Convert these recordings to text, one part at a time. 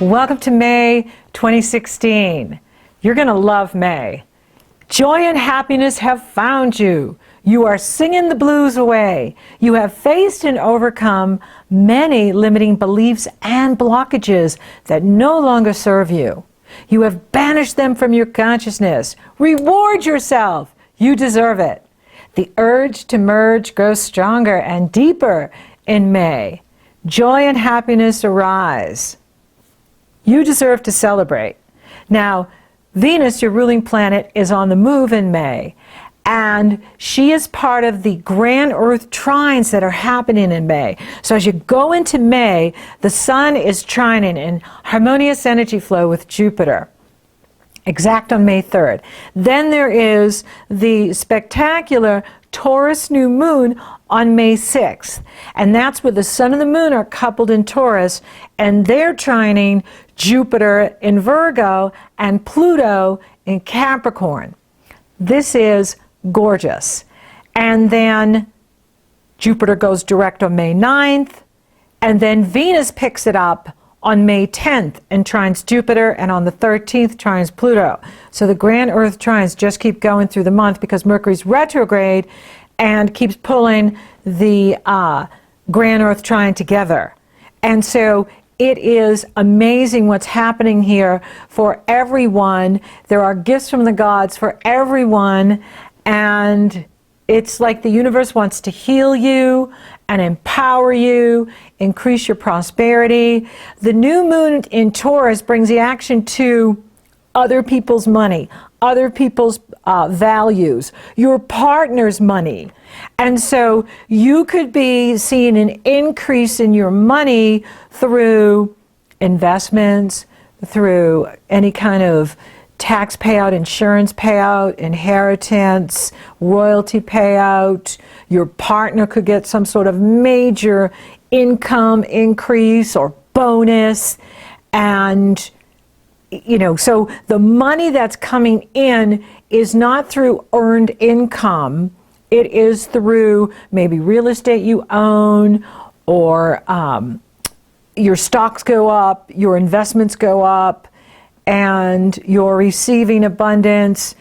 Welcome to May 2016. You're going to love May. Joy and happiness have found you. You are singing the blues away. You have faced and overcome many limiting beliefs and blockages that no longer serve you. You have banished them from your consciousness. Reward yourself. You deserve it. The urge to merge grows stronger and deeper in May. Joy and happiness arise. You deserve to celebrate. Now, Venus, your ruling planet, is on the move in May, and she is part of the grand Earth trines that are happening in May. So as you go into May, the Sun is trining in harmonious energy flow with Jupiter, exact on May 3rd. Then there is the spectacular Taurus new moon on May 6th, and that's where the Sun and the Moon are coupled in Taurus, and they're trining Jupiter in Virgo and Pluto in Capricorn. This is gorgeous. And then Jupiter goes direct on May 9th, and then Venus picks it up on May 10th and trines Jupiter, and on the 13th trines Pluto. So the grand Earth trines just keep going through the month because Mercury's retrograde and keeps pulling the grand Earth trine together. And so it is amazing what's happening here for everyone. There are gifts from the gods for everyone, and it's like the universe wants to heal you and empower you, increase your prosperity. The new moon in Taurus brings the action to other people's money, other people's values, your partner's money. And so you could be seeing an increase in your money through investments, through any kind of tax payout, insurance payout, inheritance, royalty payout. Your partner could get some sort of major income increase or bonus. And you know, so the money that's coming in is not through earned income. It is through maybe real estate you own, or your stocks go up, your investments go up, and you're receiving abundance,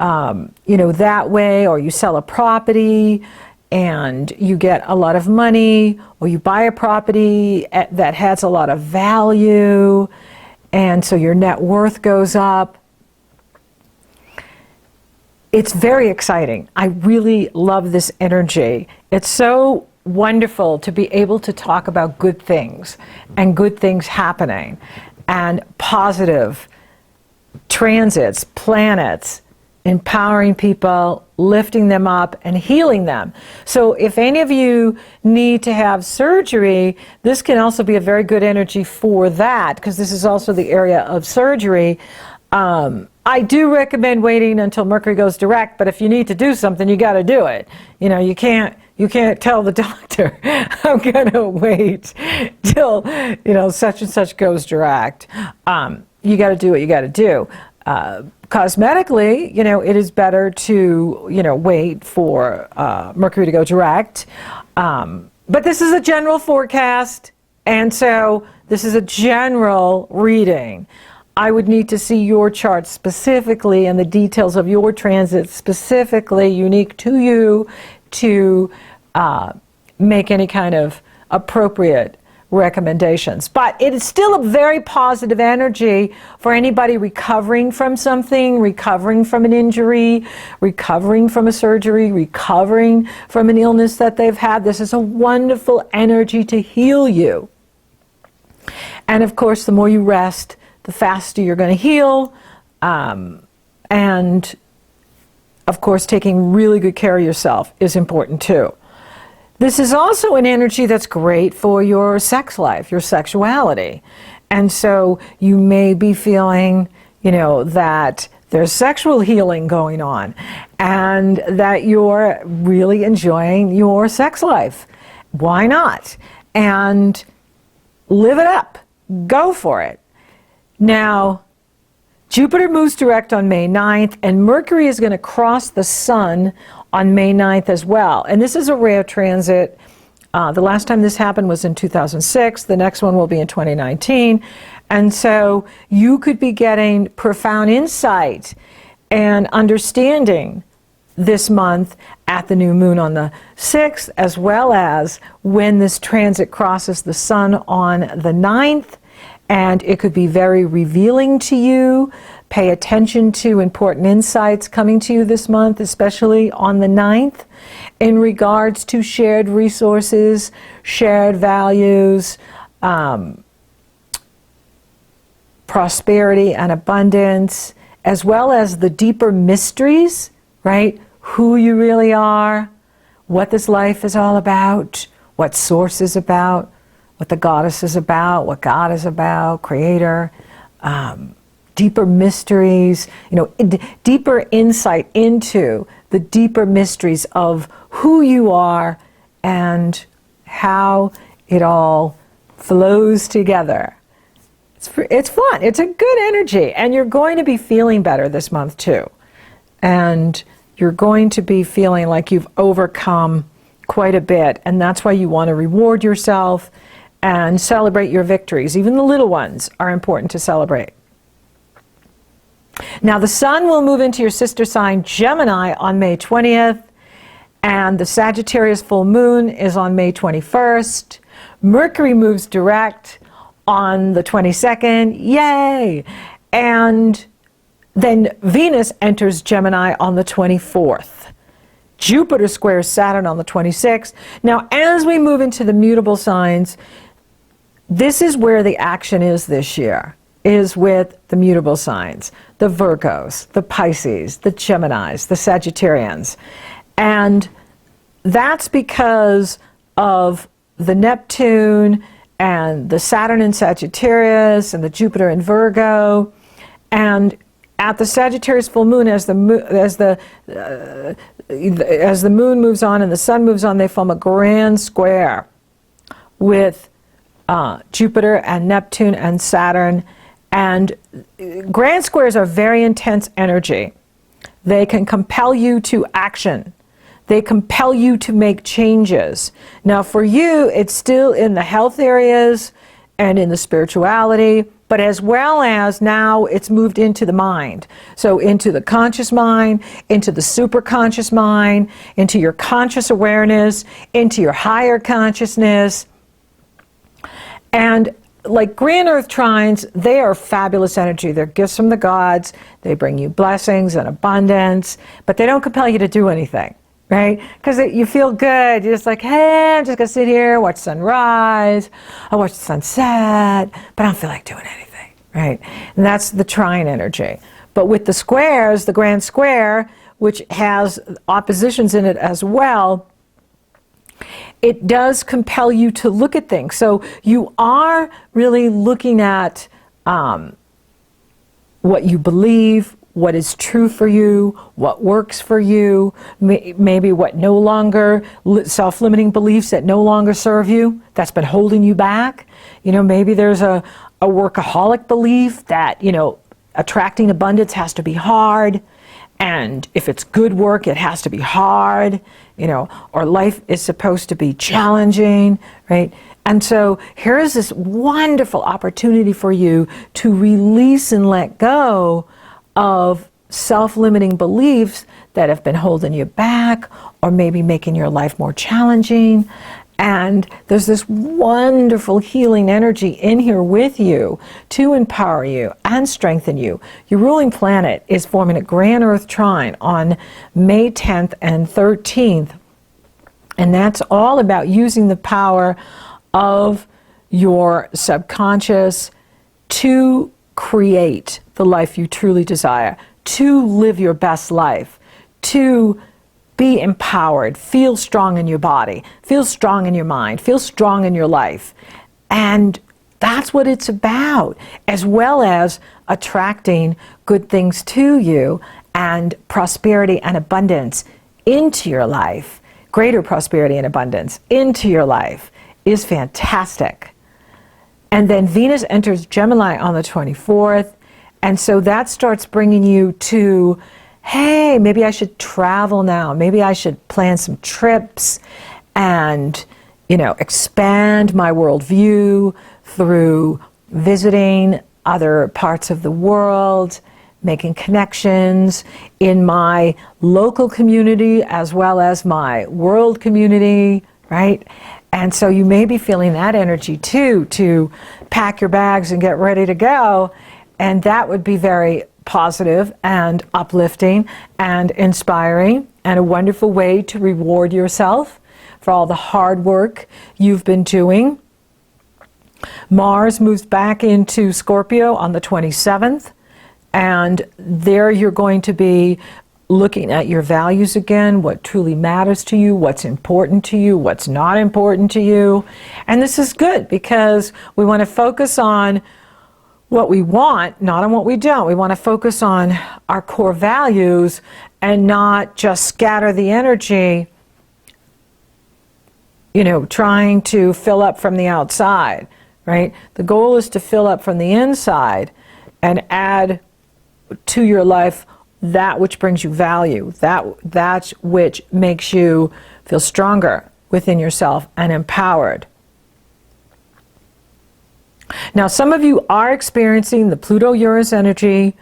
you know, that way, or you sell a property and you get a lot of money, or you buy a property that has a lot of value, and so your net worth goes up. It's very exciting. I really love this energy. It's so wonderful to be able to talk about good things and good things happening and positive transits, planets, empowering people, lifting them up, and healing them. So if any of you need to have surgery, this can also be a very good energy for that, because this is also the area of surgery. I do recommend waiting until Mercury goes direct, but if you need to do something, you got to do it. You know, you can't tell the doctor, I'm going to wait till, you know, such and such goes direct. You got to do what you got to do. Cosmetically, you know, it is better to, you know, wait for Mercury to go direct. But this is a general forecast, and so this is a general reading. I would need to see your chart specifically and the details of your transit specifically unique to you to make any kind of appropriate recommendations. But it is still a very positive energy for anybody recovering from something, recovering from an injury, recovering from a surgery, recovering from an illness that they've had. This is a wonderful energy to heal you. And of course, the more you rest, the faster you're going to heal. And of course, taking really good care of yourself is important too. This is also an energy that's great for your sex life, your sexuality. And so you may be feeling, you know, that there's sexual healing going on and that you're really enjoying your sex life. Why not? And live it up. Go for it. Now, Jupiter moves direct on May 9th, and Mercury is going to cross the Sun on May 9th as well. And this is a rare transit. The last time this happened was in 2006. The next one will be in 2019. And so you could be getting profound insight and understanding this month at the new moon on the 6th, as well as when this transit crosses the sun on the 9th. And it could be very revealing to you. Pay attention to important insights coming to you this month, especially on the 9th, in regards to shared resources, shared values, prosperity and abundance, as well as the deeper mysteries, right? Who you really are, what this life is all about, what source is about, what the goddess is about, what God is about, creator, deeper mysteries, deeper insight into the deeper mysteries of who you are and how it all flows together. It's fun. It's a good energy. And you're going to be feeling better this month too. And you're going to be feeling like you've overcome quite a bit. And that's why you want to reward yourself and celebrate your victories. Even the little ones are important to celebrate. Now the sun will move into your sister sign Gemini on May 20th. And the Sagittarius full moon is on May 21st. Mercury moves direct on the 22nd, yay! And then Venus enters Gemini on the 24th. Jupiter squares Saturn on the 26th. Now, as we move into the mutable signs, this is where the action is this year, is with the mutable signs, the Virgos, the Pisces, the Geminis, the Sagittarians. And that's because of the Neptune and the Saturn in Sagittarius and the Jupiter in Virgo. And at the Sagittarius full moon, as the moon moves on and the sun moves on, they form a grand square with Jupiter and Neptune and Saturn. And grand squares are very intense energy. They can compel you to action. They compel you to make changes. Now for you, it's still in the health areas and in the spirituality, but as well as now it's moved into the mind. So into the conscious mind, into the superconscious mind, into your conscious awareness, into your higher consciousness. And like grand earth trines, they are fabulous energy. They're gifts from the gods. They bring you blessings and abundance, but they don't compel you to do anything. Right? Because you feel good. You're just like, hey, I'm just going to sit here, watch sunrise, I'll watch the sunset, but I don't feel like doing anything. Right? And that's the trine energy. But with the squares, the grand square, which has oppositions in it as well, it does compel you to look at things. So you are really looking at what you believe, what is true for you, what works for you, maybe what no longer, self-limiting beliefs that no longer serve you, that's been holding you back. Maybe there's a workaholic belief that, attracting abundance has to be hard, and if it's good work, it has to be hard, or life is supposed to be challenging, right? And so here is this wonderful opportunity for you to release and let go of self-limiting beliefs that have been holding you back or maybe making your life more challenging. And there's this wonderful healing energy in here with you to empower you and strengthen you. Your ruling planet is forming a grand earth trine on May 10th and 13th. And that's all about using the power of your subconscious to create the life you truly desire, to live your best life, to be empowered, feel strong in your body, feel strong in your mind, feel strong in your life. And that's what it's about, as well as attracting good things to you and prosperity and abundance into your life. Greater prosperity and abundance into your life is fantastic. And then Venus enters Gemini on the 24th. And so that starts bringing you to, hey, maybe I should travel now. Maybe I should plan some trips and, expand my worldview through visiting other parts of the world, making connections in my local community as well as my world community, right? And so you may be feeling that energy too, to pack your bags and get ready to go. And that would be very positive and uplifting and inspiring, and a wonderful way to reward yourself for all the hard work you've been doing. Mars moves back into Scorpio on the 27th, and there you're going to be looking at your values again, what truly matters to you, what's important to you, what's not important to you. And this is good because we want to focus on what we want, not on what we don't. We want to focus on our core values and not just scatter the energy, you know, trying to fill up from the outside, right? The goal is to fill up from the inside and add to your life that which brings you value, that which makes you feel stronger within yourself and empowered. Now, some of you are experiencing the Pluto-Uranus energy,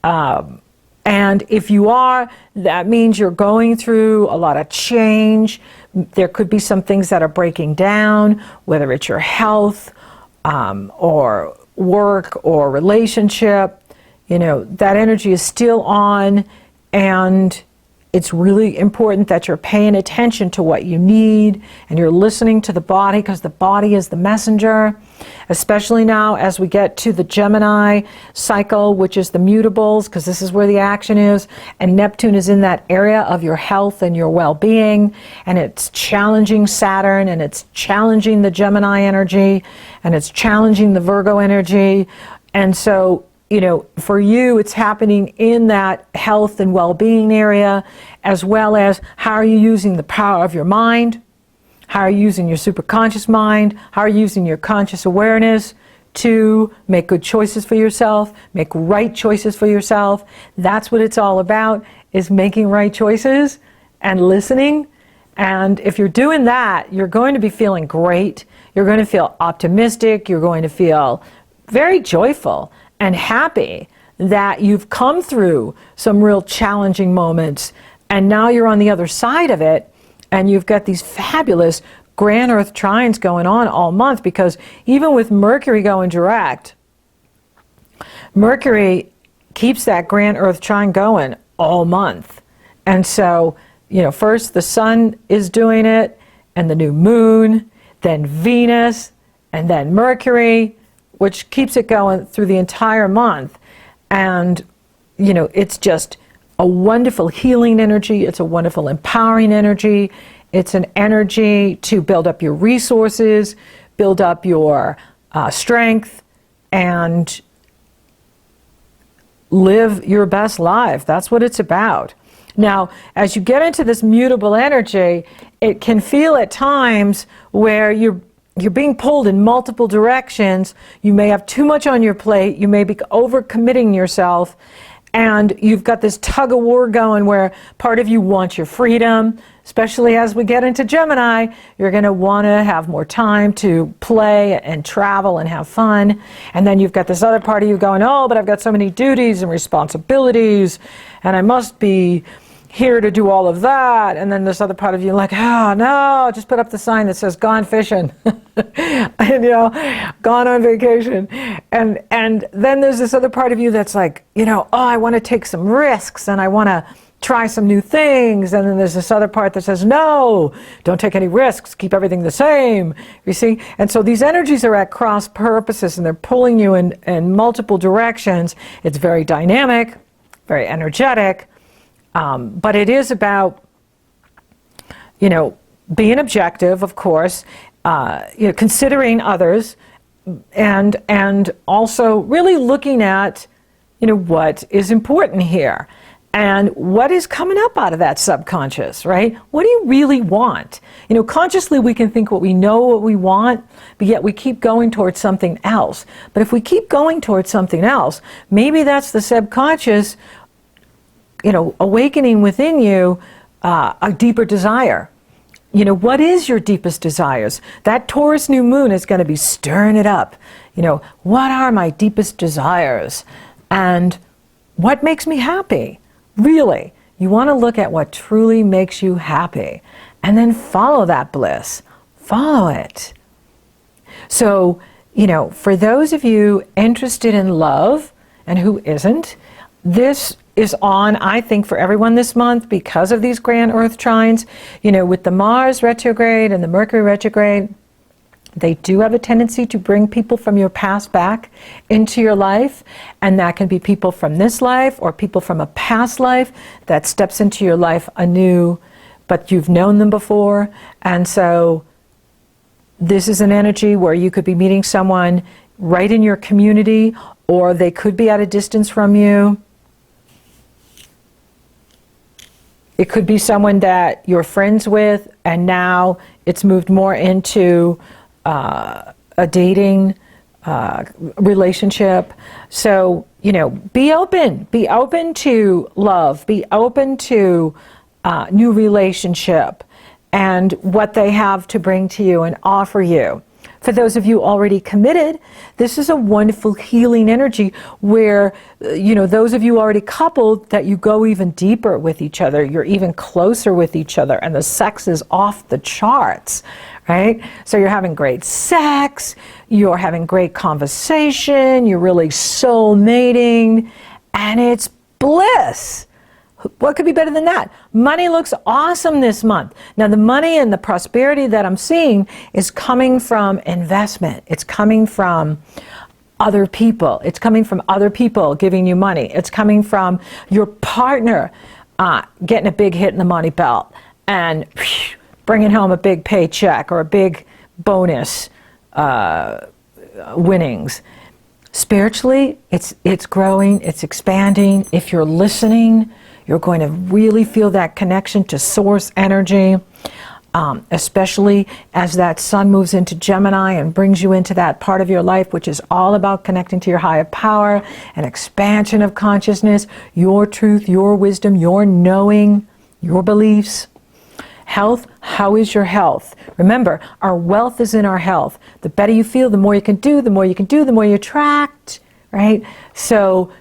and if you are, that means you're going through a lot of change. There could be some things that are breaking down, whether it's your health, or work, or relationship. You know, that energy is still on, and it's really important that you're paying attention to what you need and you're listening to the body, because the body is the messenger, especially now as we get to the Gemini cycle, which is the mutables, because this is where the action is, and Neptune is in that area of your health and your well-being, and it's challenging Saturn, and it's challenging the Gemini energy, and it's challenging the Virgo energy. And so, you know, for you, it's happening in that health and well-being area, as well as how are you using the power of your mind, how are you using your superconscious mind, how are you using your conscious awareness to make good choices for yourself, make right choices for yourself. That's what it's all about, is making right choices and listening. And if you're doing that, you're going to be feeling great. You're going to feel optimistic. You're going to feel very joyful and happy that you've come through some real challenging moments, and now you're on the other side of it, and you've got these fabulous grand earth trines going on all month, because even with Mercury going direct, Mercury keeps that grand earth trine going all month. And so, you know, first the sun is doing it, and the new moon, then Venus, and then Mercury, which keeps it going through the entire month. And, you know, it's just a wonderful healing energy. It's a wonderful empowering energy. It's an energy to build up your resources, build up your strength, and live your best life. That's what it's about. Now, as you get into this mutable energy, it can feel at times where you're being pulled in multiple directions. You may have too much on your plate. You may be overcommitting yourself. And you've got this tug of war going where part of you wants your freedom, especially as we get into Gemini. You're going to want to have more time to play and travel and have fun. And then you've got this other part of you going, oh, but I've got so many duties and responsibilities, and I must be here to do all of that. And then this other part of you like, oh no, just put up the sign that says gone fishing and, you know, gone on vacation. And then there's this other part of you that's like, you know, oh, I want to take some risks and I want to try some new things. And then there's this other part that says, no, don't take any risks, keep everything the same, you see. And so these energies are at cross purposes, and they're pulling you in multiple directions. It's very dynamic, very energetic. But it is about, you know, being objective, of course, you know, considering others, and also really looking at, you know, what is important here and what is coming up out of that subconscious, right? What do you really want? You know, consciously we can think what we know what we want, but yet we keep going towards something else. But if we keep going towards something else, maybe that's the subconscious, you know, awakening within you a deeper desire. You know, what is your deepest desires? That Taurus new moon is going to be stirring it up. what are my deepest desires and what makes me happy? Really, you want to look at what truly makes you happy and then follow that bliss. Follow it. So, for those of you interested in love, and who isn't, this is on, I think, for everyone this month because of these grand Earth trines. With the Mars retrograde and the Mercury retrograde, they do have a tendency to bring people from your past back into your life, and that can be people from this life or people from a past life that steps into your life anew, but you've known them before. And so this is an energy where you could be meeting someone right in your community, or they could be at a distance from you. It could be someone that you're friends with, and now it's moved more into a dating relationship. So, be open to love, be open to new relationship and what they have to bring to you and offer you. For those of you already committed, this is a wonderful healing energy where, those of you already coupled, that you go even deeper with each other, you're even closer with each other, and the sex is off the charts, right? So you're having great sex, you're having great conversation, you're really soul-mating, and it's bliss. What could be better than that? Money looks awesome this month. Now, the money and the prosperity that I'm seeing is coming from investment. It's coming from other people. It's coming from other people giving you money. It's coming from your partner getting a big hit in the money belt and bringing home a big paycheck or a big bonus winnings. Spiritually, it's growing, it's expanding. If you're listening, you're going to really feel that connection to source energy, especially as that sun moves into Gemini and brings you into that part of your life which is all about connecting to your higher power and expansion of consciousness, your truth, your wisdom, your knowing, your beliefs. Health, how is your health? Remember, our wealth is in our health. The better you feel, the more you can do, the more you can do, the more you attract, right? So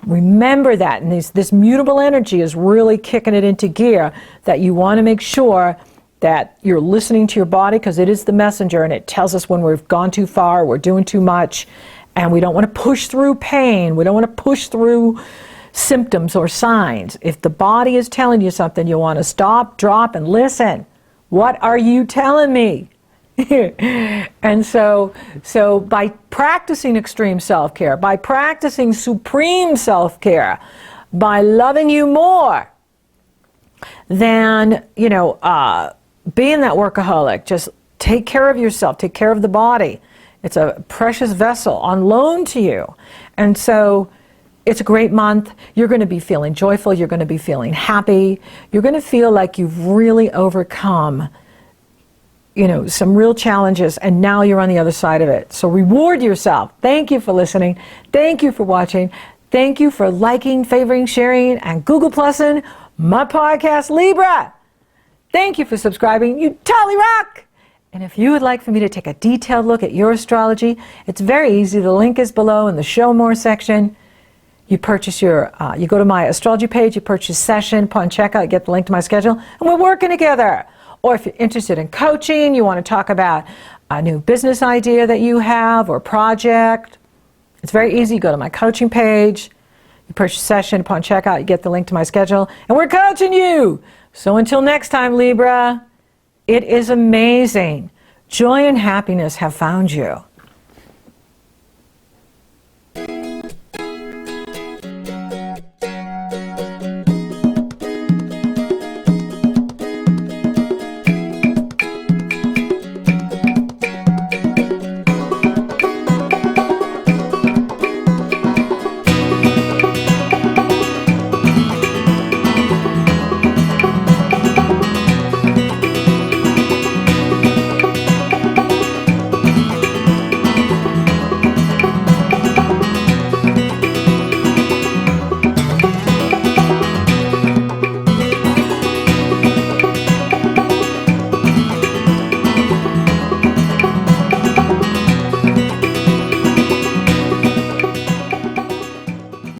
remember that, and this mutable energy is really kicking it into gear, that you want to make sure that you're listening to your body, because it is the messenger and it tells us when we've gone too far, we're doing too much, and we don't want to push through pain, we don't want to push through symptoms or signs. If the body is telling you something, you want to stop, drop, and listen. What are you telling me? And so by practicing extreme self-care, by practicing supreme self-care, by loving you more than, being that workaholic, just take care of yourself, take care of the body. It's a precious vessel on loan to you. And so it's a great month. You're going to be feeling joyful. You're going to be feeling happy. You're going to feel like you've really overcome some real challenges, and now you're on the other side of it. So reward yourself. Thank you for listening. Thank you for watching. Thank you for liking, favoring, sharing, and Google Plussing my podcast, Libra. Thank you for subscribing. You totally rock. And if you would like for me to take a detailed look at your astrology, it's very easy. The link is below in the Show More section. You purchase you go to my astrology page, you purchase session, upon checkout, you get the link to my schedule, and we're working together. Or if you're interested in coaching, you want to talk about a new business idea that you have or project, it's very easy. You go to my coaching page, you purchase session, upon checkout, you get the link to my schedule, and we're coaching you. So until next time, Libra, it is amazing. Joy and happiness have found you.